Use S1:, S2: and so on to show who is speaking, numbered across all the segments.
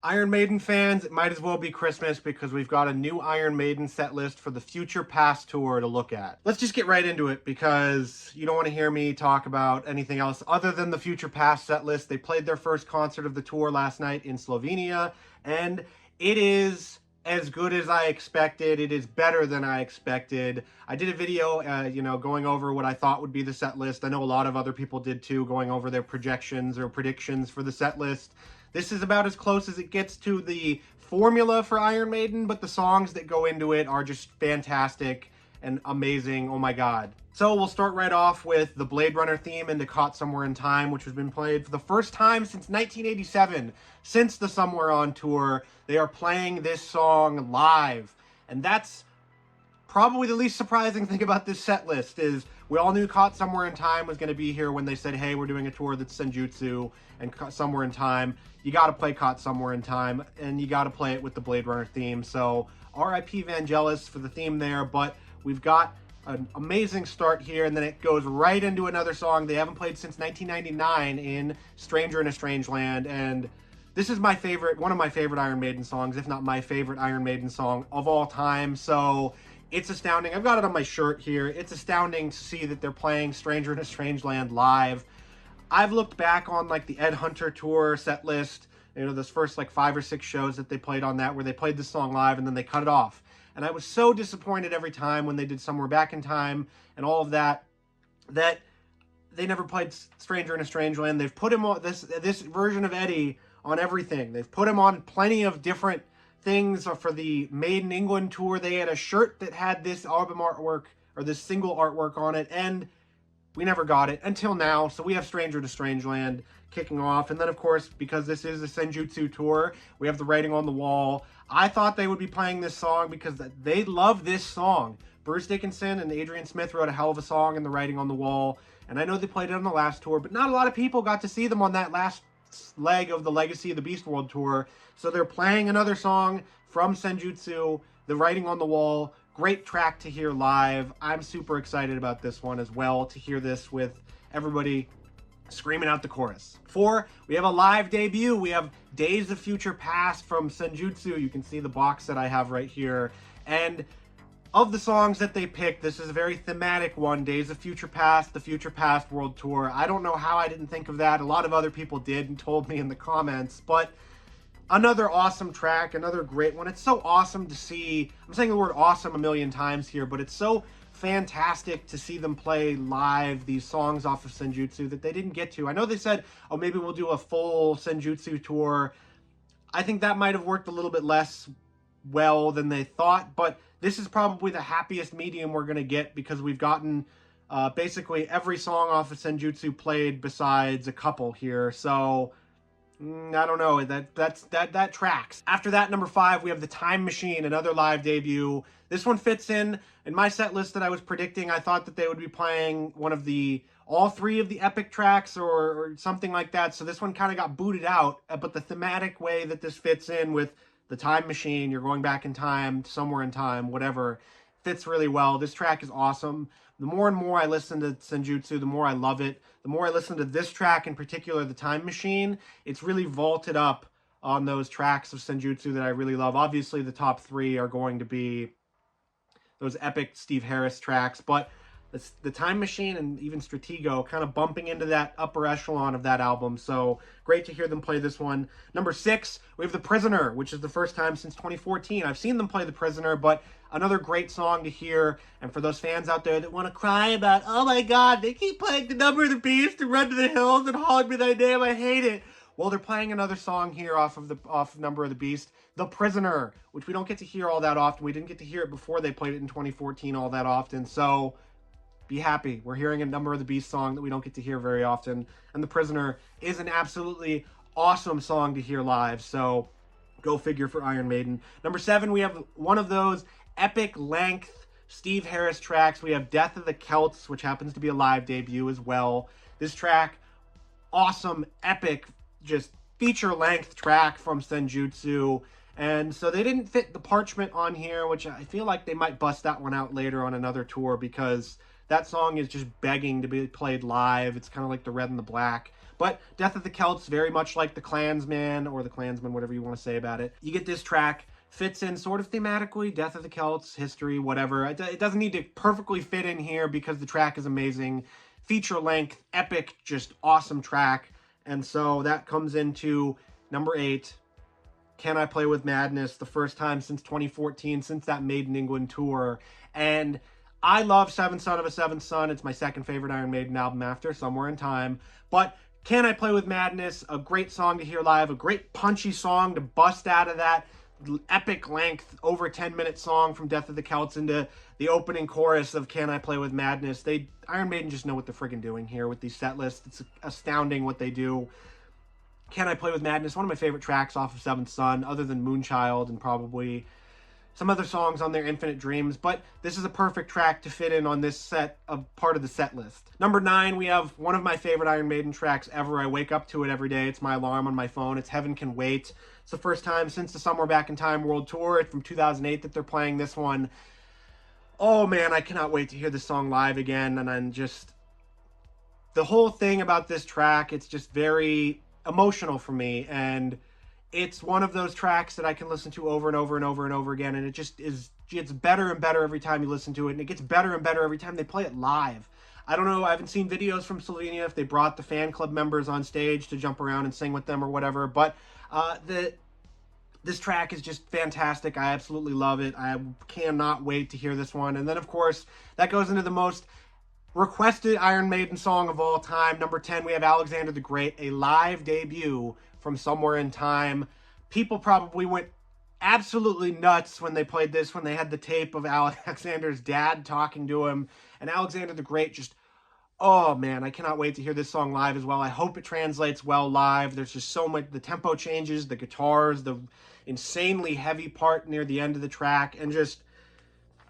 S1: Iron Maiden fans, it might as well be Christmas because we've got a new Iron Maiden set list for the Future Past tour to look at. Let's just get right into it because you don't want to hear me talk about anything else other than the Future Past set list. They played their first concert of the tour last night in Slovenia, and it is as good as I expected. It is better than I expected. I did a video, going over what I thought would be the set list. I know a lot of other people did too, going over their projections or predictions for the set list. This is about as close as it gets to the formula for Iron Maiden, but the songs that go into it are just fantastic and amazing. Oh my god. So we'll start right off with the Blade Runner theme into Caught Somewhere in Time, which has been played for the first time since 1987. Since the Somewhere On tour, they are playing this song live. And that's probably the least surprising thing about this set list is we all knew Caught Somewhere in Time was going to be here when they said, hey, we're doing a tour that's Senjutsu and Somewhere in Time. You got to play Caught Somewhere in Time, and you got to play it with the Blade Runner theme. So R.I.P. Vangelis for the theme there, but we've got an amazing start here, and then it goes right into another song they haven't played since 1999 in Stranger in a Strange Land, and this is my favorite, one of my favorite Iron Maiden songs, if not my favorite Iron Maiden song of all time. So it's astounding. I've got it on my shirt here. It's astounding to see that they're playing Stranger in a Strange Land live. I've looked back on like the Ed Hunter tour set list, those first like 5 or 6 shows that they played on that where they played this song live and then they cut it off. And I was so disappointed every time when they did Somewhere Back in Time and all of that, that they never played Stranger in a Strange Land. They've put him on this version of Eddie on everything. They've put him on plenty of different things. For the Made in England tour, they had a shirt that had this album artwork or this single artwork on it, and we never got it until now. So we have Stranger to Strangeland kicking off, and then of course, because this is a Senjutsu tour, we have the Writing on the Wall. I thought they would be playing this song because they love this song. Bruce Dickinson and Adrian Smith wrote a hell of a song in the Writing on the Wall, and I know they played it on the last tour, but not a lot of people got to see them on that last leg of the Legacy of the Beast World tour. So they're playing another song from Senjutsu, the Writing on the Wall. Great track to hear live. I'm super excited about this one as well, to hear this with everybody screaming out the chorus. 4, we have a live debut. We have Days of Future Past from Senjutsu. You can see the box that I have right here. And of the songs that they picked, this is a very thematic one, Days of Future Past, the Future Past World Tour. I don't know how I didn't think of that. A lot of other people did and told me in the comments, but another awesome track, another great one. It's so awesome to see. I'm saying the word awesome a million times here, but it's so fantastic to see them play live these songs off of Senjutsu that they didn't get to. I know they said, oh, maybe we'll do a full Senjutsu tour. I think that might have worked a little bit less well than they thought, but this is probably the happiest medium we're going to get because we've gotten basically every song off of Senjutsu played besides a couple here. So I don't know, that tracks. After that, number 5, we have the Time Machine, another live debut. This one fits in my set list that I was predicting. I thought that they would be playing all 3 of the epic tracks or something like that. So this one kind of got booted out, but the thematic way that this fits in with the Time Machine, you're going back in time, somewhere in time, whatever, fits really well. This track is awesome. The more and more I listen to Senjutsu, the more I love it. The more I listen to this track in particular, the Time Machine, it's really vaulted up on those tracks of Senjutsu that I really love. Obviously, the top 3 are going to be those epic Steve Harris tracks, but the Time Machine and even Stratego kind of bumping into that upper echelon of that album. So great to hear them play this one. Number 6, we have The Prisoner, which is the first time since 2014. I've seen them play The Prisoner, but another great song to hear. And for those fans out there that want to cry about, oh my god, they keep playing The Number of the Beast and Run to the Hills and Hog Me Thy Name, I hate it. Well, they're playing another song here off Number of the Beast, The Prisoner, which we don't get to hear all that often. We didn't get to hear it before they played it in 2014 all that often. So be happy. We're hearing a Number of the Beast song that we don't get to hear very often. And The Prisoner is an absolutely awesome song to hear live. So go figure for Iron Maiden. Number 7, we have one of those epic length Steve Harris tracks. We have Death of the Celts, which happens to be a live debut as well. This track, awesome, epic, just feature-length track from Senjutsu. And so they didn't fit the Parchment on here, which I feel like they might bust that one out later on another tour because that song is just begging to be played live. It's kind of like the Red and the Black. But Death of the Celts, very much like the Klansman, or the Klansman, whatever you want to say about it. You get this track, fits in sort of thematically, Death of the Celts, history, whatever. It doesn't need to perfectly fit in here because the track is amazing. Feature length, epic, just awesome track. And so that comes into number 8. Can I Play With Madness, the first time since 2014, since that Made in England tour. And I love Seventh Son of a Seventh Son. It's my second favorite Iron Maiden album after Somewhere in Time. But Can I Play With Madness, a great song to hear live, a great punchy song to bust out of that epic length, over 10-minute song from Death of the Celts into the opening chorus of Can I Play With Madness. Iron Maiden just know what they're friggin' doing here with these set lists. It's astounding what they do. Can I Play With Madness, one of my favorite tracks off of Seventh Son, other than Moonchild and probably some other songs on their Infinite Dreams, but this is a perfect track to fit in on this set of part of the set list. Number 9, we have one of my favorite Iron Maiden tracks ever. I wake up to it every day. It's my alarm on my phone. It's Heaven Can Wait. It's the first time since the Somewhere Back in Time World Tour from 2008 that they're playing this one. Oh man, I cannot wait to hear this song live again, and I'm just... The whole thing about this track, it's just very emotional for me, and it's one of those tracks that I can listen to over and over and over and over again, and it just gets better and better every time you listen to it, and it gets better and better every time they play it live. I don't know, I haven't seen videos from Slovenia if they brought the fan club members on stage to jump around and sing with them or whatever, but this track is just fantastic. I absolutely love it. I cannot wait to hear this one. And then, of course, that goes into the most requested Iron Maiden song of all time. Number 10, we have Alexander the Great, a live debut from Somewhere in Time. People probably went absolutely nuts when they played this, when they had the tape of Alexander's dad talking to him. And Alexander the Great just, oh man, I cannot wait to hear this song live as well. I hope it translates well live. There's just so much, the tempo changes, the guitars, the insanely heavy part near the end of the track, and just...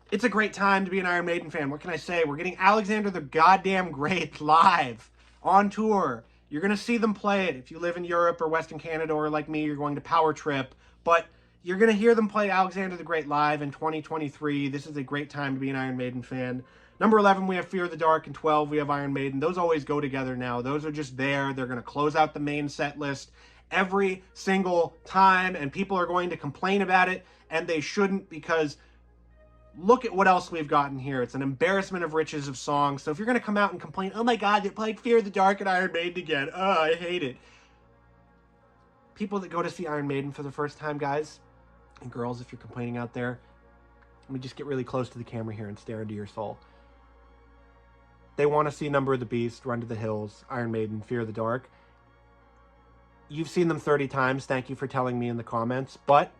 S1: It's a great time to be an Iron Maiden fan. What can I say? We're getting Alexander the goddamn Great live on tour. You're going to see them play it. If you live in Europe or Western Canada or like me, you're going to Power Trip. But you're going to hear them play Alexander the Great live in 2023. This is a great time to be an Iron Maiden fan. Number 11, we have Fear of the Dark, and 12, we have Iron Maiden. Those always go together now. Those are just there. They're going to close out the main set list every single time, and people are going to complain about it, and they shouldn't, because... look at what else we've gotten here. It's an embarrassment of riches of songs. So if you're going to come out and complain, oh my god, they're playing Fear of the Dark and Iron Maiden again. Oh, I hate it. People that go to see Iron Maiden for the first time, guys, and girls, if you're complaining out there, let me just get really close to the camera here and stare into your soul. They want to see Number of the Beast, Run to the Hills, Iron Maiden, Fear of the Dark. You've seen them 30 times. Thank you for telling me in the comments. But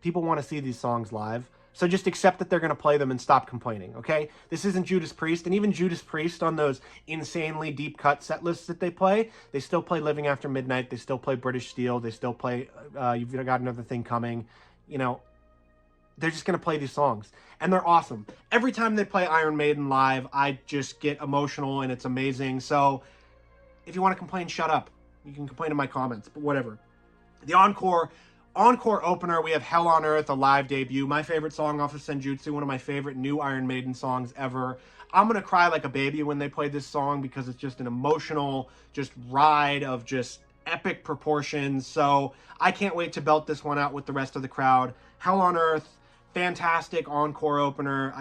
S1: people want to see these songs live, so just accept that they're going to play them and stop complaining, okay? This isn't Judas Priest, and even Judas Priest on those insanely deep cut set lists that they still play Living After Midnight, they still play British Steel, they still play You've Got Another Thing Coming. You know, they're just going to play these songs, and they're awesome. Every time they play Iron Maiden live, I just get emotional, and it's amazing. So if you want to complain, shut up. You can complain in my comments, but whatever. The encore opener, we have Hell on Earth, a live debut. My favorite song off of Senjutsu, one of my favorite new Iron Maiden songs ever. I'm going to cry like a baby when they play this song because it's just an emotional ride of just epic proportions. So I can't wait to belt this one out with the rest of the crowd. Hell on Earth, fantastic encore opener.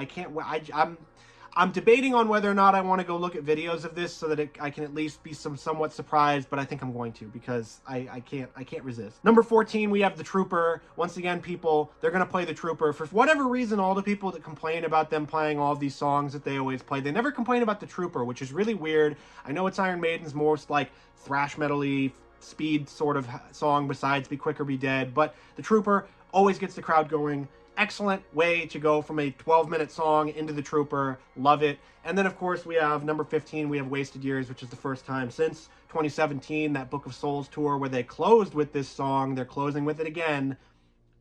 S1: I'm debating on whether or not I want to go look at videos of this so that I can at least be somewhat surprised, but I think I'm going to because I can't resist. Number 14, we have The Trooper. Once again, people, they're going to play The Trooper. For whatever reason, all the people that complain about them playing all of these songs that they always play, they never complain about The Trooper, which is really weird. I know it's Iron Maiden's most like thrash metal-y speed sort of song besides Be Quick or Be Dead, but The Trooper always gets the crowd going. Excellent way to go from a 12-minute song into The Trooper. Love it. And then, of course, we have number 15, we have Wasted Years, which is the first time since 2017, that Book of Souls tour where they closed with this song. They're closing with it again.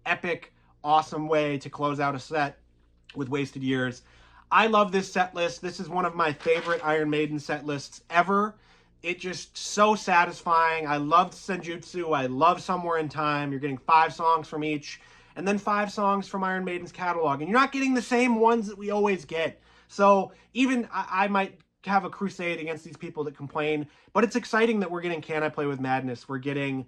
S1: Epic, awesome way to close out a set with Wasted Years. I love this set list. This is one of my favorite Iron Maiden set lists ever. It's just so satisfying. I loved Senjutsu. I love Somewhere in Time. You're getting 5 songs from each, and then 5 songs from Iron Maiden's catalog. And you're not getting the same ones that we always get. So even I might have a crusade against these people that complain, but it's exciting that we're getting Can I Play With Madness, we're getting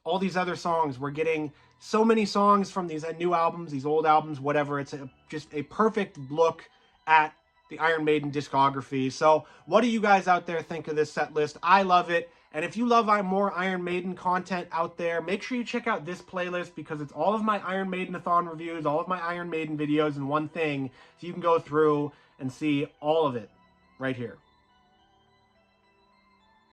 S1: all these other songs, we're getting so many songs from these new albums, these old albums, whatever. It's just a perfect look at the Iron Maiden discography. So what do you guys out there think of this set list? I love it. And if you love more Iron Maiden content out there, make sure you check out this playlist, because it's all of my Iron Maiden-a-thon reviews, all of my Iron Maiden videos in one thing. So you can go through and see all of it right here.